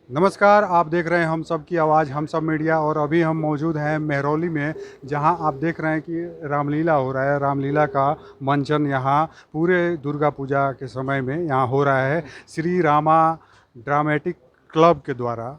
नमस्कार, आप देख रहे हैं हम सब की आवाज़ हम सब मीडिया। और अभी हम मौजूद हैं मेहरौली में, जहां आप देख रहे हैं कि रामलीला हो रहा है। रामलीला का मंचन यहां पूरे दुर्गा पूजा के समय में यहां हो रहा है श्री रामा ड्रामेटिक क्लब के द्वारा।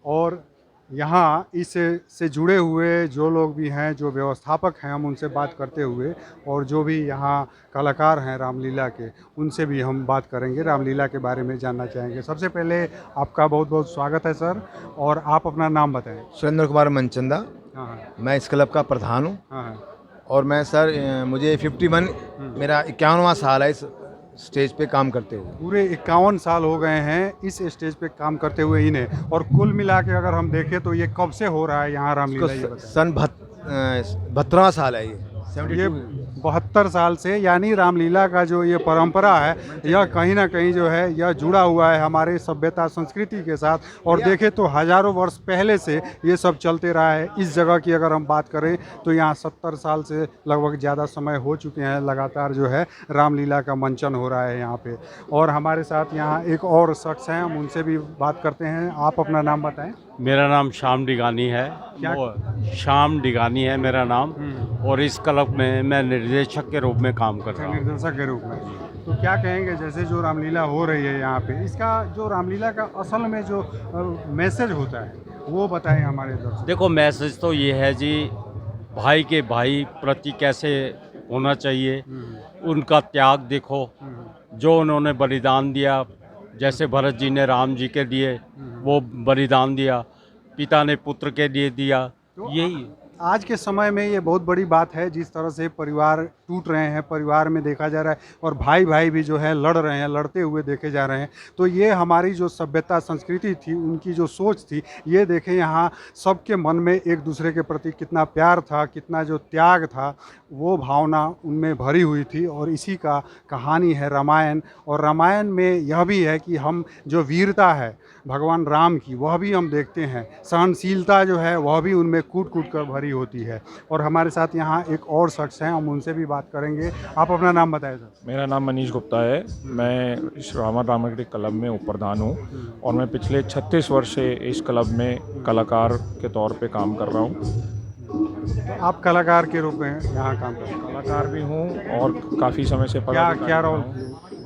और यहाँ इस से जुड़े हुए जो लोग भी हैं, जो व्यवस्थापक हैं, हम उनसे बात करते हुए, और जो भी यहाँ कलाकार हैं रामलीला के, उनसे भी हम बात करेंगे, रामलीला के बारे में जानना चाहेंगे। सबसे पहले आपका बहुत बहुत स्वागत है सर, और आप अपना नाम बताएं। सुरेंद्र कुमार मनचंदा। हाँ हाँ। मैं इस क्लब का प्रधान हूँ। हाँ हाँ। और मैं सर मुझे 51 मेरा 51वां साल है इस स्टेज पे काम करते हुए। पूरे 51 साल हो गए हैं इस स्टेज पे काम करते हुए इन्हें। और कुल मिला के अगर हम देखें तो ये कब से हो रहा है यहाँ इसको रामलीला, ये बताएं। सन 72वां साल है ये ये 72। 72 साल से, यानी रामलीला का जो ये परंपरा है, यह कहीं ना कहीं जो है यह जुड़ा हुआ है हमारे सभ्यता संस्कृति के साथ। और देखें तो हजारों वर्ष पहले से ये सब चलते रहा है। इस जगह की अगर हम बात करें तो यहाँ 70 साल से लगभग ज़्यादा समय हो चुके हैं, लगातार जो है रामलीला का मंचन हो रहा है यहाँ पे। और हमारे साथ यहाँ एक और शख्स हैं, हम उनसे भी बात करते हैं। आप अपना नाम बताएं। मेरा नाम श्याम डिगानी है। श्याम डिगानी है मेरा नाम। और इस क्लब में मैं निर्देशक के रूप में काम कर रहा हूँ। निर्देशक के रूप में। तो क्या कहेंगे, जैसे जो रामलीला हो रही है यहाँ पे, इसका जो रामलीला का असल में जो मैसेज होता है वो बताएं हमारे दर्शक। देखो, मैसेज तो ये है जी, भाई के भाई प्रति कैसे होना चाहिए। उनका त्याग देखो, जो उन्होंने बलिदान दिया। जैसे भरत जी ने राम जी के लिए वो बलिदान दिया, पिता ने पुत्र के लिए दिया। तो यही आज के समय में ये बहुत बड़ी बात है, जिस तरह से परिवार टूट रहे हैं, परिवार में देखा जा रहा है, और भाई भाई भी जो है लड़ रहे हैं, लड़ते हुए देखे जा रहे हैं। तो ये हमारी जो सभ्यता संस्कृति थी, उनकी जो सोच थी, ये देखें यहाँ सबके मन में एक दूसरे के प्रति कितना प्यार था, कितना जो त्याग था, वो भावना उनमें भरी हुई थी। और इसी का कहानी है रामायण। और रामायण में यह भी है कि हम जो वीरता है भगवान राम की, वह भी हम देखते हैं। सहनशीलता जो है वह भी उनमें कूट कूट कर भरी होती है। और हमारे साथ यहाँ एक और शख्स हैं, हम उनसे भी बात करेंगे। आप अपना नाम बताएं सर। मेरा नाम मनीष गुप्ता है। मैं इस रामा ड्रामेटिक क्लब में उप प्रधान हूँ और मैं पिछले 36 वर्ष से इस क्लब में कलाकार के तौर पे काम कर रहा हूँ। आप कलाकार के रूप में यहाँ काम करते हैं? कलाकार भी हूँ और काफ़ी समय से क्या रोल?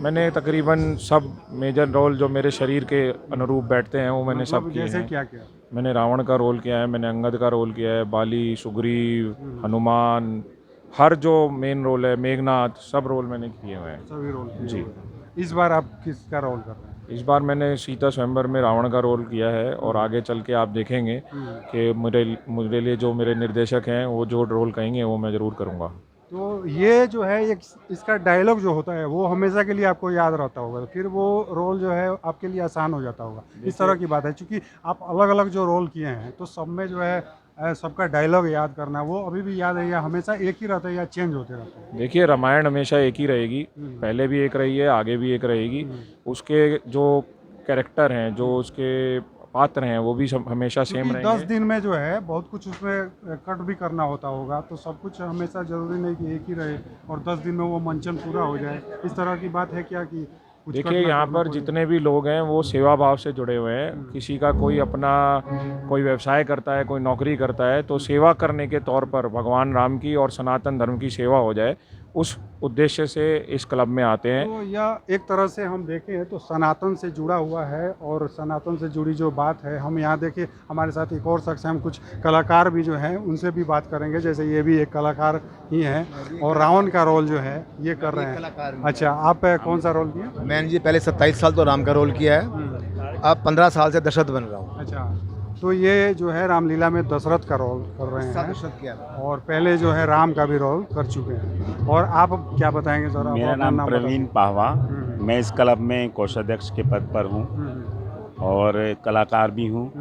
मैंने तकरीबन सब मेजर रोल जो मेरे शरीर के अनुरूप बैठते हैं वो मैंने सब किए जैसे हैं। क्या किया? मैंने रावण का रोल किया है, मैंने अंगद का रोल किया है, बाली, सुग्रीव, हनुमान, हर जो मेन रोल है, मेघनाथ, सब रोल मैंने किए हुए हैं। सभी रोल किए जी। हुए हैं। इस बार आप किसका रोल कर रहे हैं? इस बार मैंने सीता स्वयंवर में रावण का रोल किया है और आगे चल के आप देखेंगे कि मेरे लिए जो मेरे निर्देशक हैं वो जो रोल कहेंगे वो मैं ज़रूर करूँगा। तो ये जो है एक इसका डायलॉग जो होता है वो हमेशा के लिए आपको याद रहता होगा, फिर वो रोल जो है आपके लिए आसान हो जाता होगा। इस तरह की बात है, क्योंकि आप अलग अलग जो रोल किए हैं तो सब में जो है सबका डायलॉग याद करना, वो अभी भी याद है या हमेशा एक ही रहता है या चेंज होते रहते हैं? देखिए, रामायण हमेशा एक ही रहेगी, पहले भी एक रही है, आगे भी एक रहेगी। उसके जो कैरेक्टर हैं, जो उसके पात्र हैं, वो भी हमेशा सेम रहेंगे। 10 दिन में जो है बहुत कुछ उसमें कट भी करना होता होगा, तो सब कुछ हमेशा ज़रूरी नहीं कि एक ही रहे और 10 दिन में वो मंचन पूरा हो जाए। इस तरह की बात है क्या कि देखिए, यहाँ पर जितने भी लोग हैं वो सेवा भाव से जुड़े हुए हैं। किसी का कोई अपना कोई व्यवसाय करता है, कोई नौकरी करता है, तो सेवा करने के तौर पर भगवान राम की और सनातन धर्म की सेवा हो जाए, उस उद्देश्य से इस क्लब में आते हैं। तो यह एक तरह से हम देखें तो सनातन से जुड़ा हुआ है, और सनातन से जुड़ी जो बात है, हम यहाँ देखें हमारे साथ एक और शख्स हैं, हम कुछ कलाकार भी जो हैं उनसे भी बात करेंगे। जैसे ये भी एक कलाकार ही हैं और रावण का रोल जो है ये कर रहे हैं। अच्छा, आप कौन सा रोल किया? मैंने जी पहले 27 साल तो राम का रोल किया है, अब 15 साल से दशरथ बन रहा हूँ। अच्छा, तो ये जो है रामलीला में दशरथ का रोल कर रहे हैं, दशरथ किया और पहले जो है राम का भी रोल कर चुके हैं। और आप क्या बताएंगे सर? मेरा नाम प्रवीण पाहवा। मैं इस क्लब में कोषाध्यक्ष के पद पर हूँ और कलाकार भी हूँ,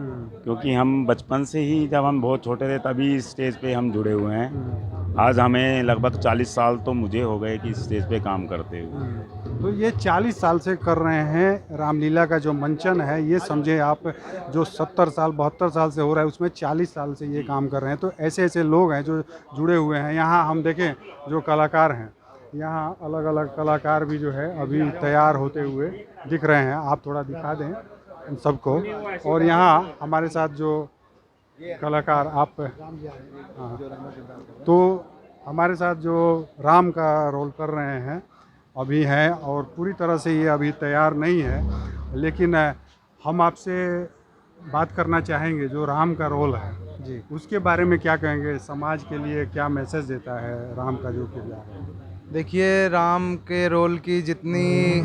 क्योंकि हम बचपन से ही, जब हम बहुत छोटे थे तभी इस स्टेज पे हम जुड़े हुए हैं। आज हमें लगभग 40 साल तो मुझे हो गए कि स्टेज पे काम करते हुए। तो ये 40 साल से कर रहे हैं रामलीला का जो मंचन है, ये समझे आप, जो 70 साल 72 साल से हो रहा है उसमें 40 साल से ये काम कर रहे हैं। तो ऐसे ऐसे लोग हैं जो जुड़े हुए हैं। यहाँ हम देखें जो कलाकार हैं, यहाँ अलग अलग कलाकार भी जो है अभी तैयार होते हुए दिख रहे हैं। आप थोड़ा दिखा दें। इन सबको। और यहाँ हमारे साथ जो कलाकार आप, हाँ, तो हमारे साथ जो राम का रोल कर रहे हैं अभी हैं, और पूरी तरह से ये अभी तैयार नहीं है, लेकिन हम आपसे बात करना चाहेंगे जो राम का रोल है जी, उसके बारे में क्या कहेंगे, समाज के लिए क्या मैसेज देता है राम का जो किरदार है। देखिए, राम के रोल की जितनी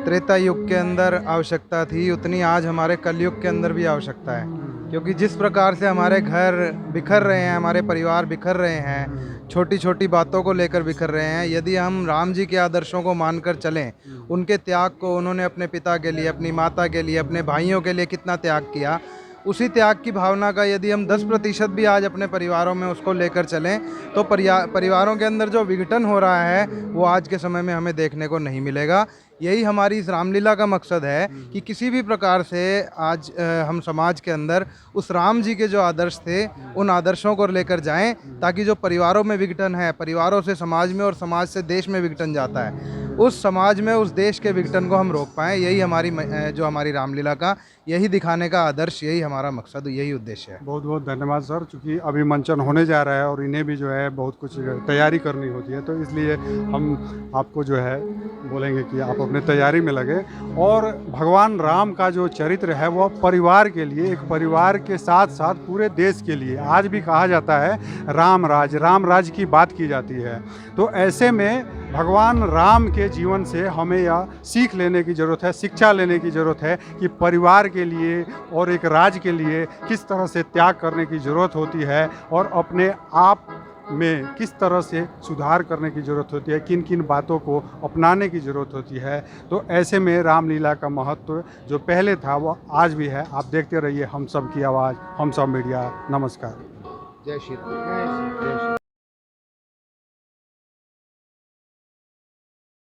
त्रेता युग के अंदर आवश्यकता थी उतनी आज हमारे कलयुग के अंदर भी आवश्यकता है, क्योंकि जिस प्रकार से हमारे घर बिखर रहे हैं, हमारे परिवार बिखर रहे हैं, छोटी छोटी बातों को लेकर बिखर रहे हैं, यदि हम राम जी के आदर्शों को मानकर चलें, उनके त्याग को, उन्होंने अपने पिता के लिए, अपनी माता के लिए, अपने भाइयों के लिए कितना त्याग किया, उसी त्याग की भावना का यदि हम 10% भी आज अपने परिवारों में उसको लेकर चलें तो परिवारों के अंदर जो विघटन हो रहा है वो आज के समय में हमें देखने को नहीं मिलेगा। यही हमारी इस रामलीला का मकसद है कि किसी भी प्रकार से आज हम समाज के अंदर उस राम जी के जो आदर्श थे उन आदर्शों को लेकर जाएं, ताकि जो परिवारों में विघटन है, परिवारों से समाज में और समाज से देश में विघटन जाता है, उस समाज में, उस देश के विघटन को हम रोक पाएँ। यही हमारी रामलीला का, यही दिखाने का आदर्श, यही हमारा मकसद, यही उद्देश्य है। बहुत बहुत धन्यवाद सर, चूँकि अभी मंचन होने जा रहा है और इन्हें भी जो है बहुत कुछ तैयारी करनी होती है, तो इसलिए हम आपको जो है बोलेंगे कि आप अपने तैयारी में लगे। और भगवान राम का जो चरित्र है वो परिवार के लिए, एक परिवार के साथ साथ पूरे देश के लिए, आज भी कहा जाता है राम राज की बात की जाती है। तो ऐसे में भगवान राम के जीवन से हमें यह सीख लेने की ज़रूरत है, शिक्षा लेने की ज़रूरत है कि परिवार के लिए और एक राज्य के लिए किस तरह से त्याग करने की ज़रूरत होती है, और अपने आप में किस तरह से सुधार करने की ज़रूरत होती है, किन किन बातों को अपनाने की ज़रूरत होती है। तो ऐसे में रामलीला का महत्व जो पहले था वो आज भी है। आप देखते रहिए हम सब की आवाज़, हम सब मीडिया। नमस्कार। जय श्री राम।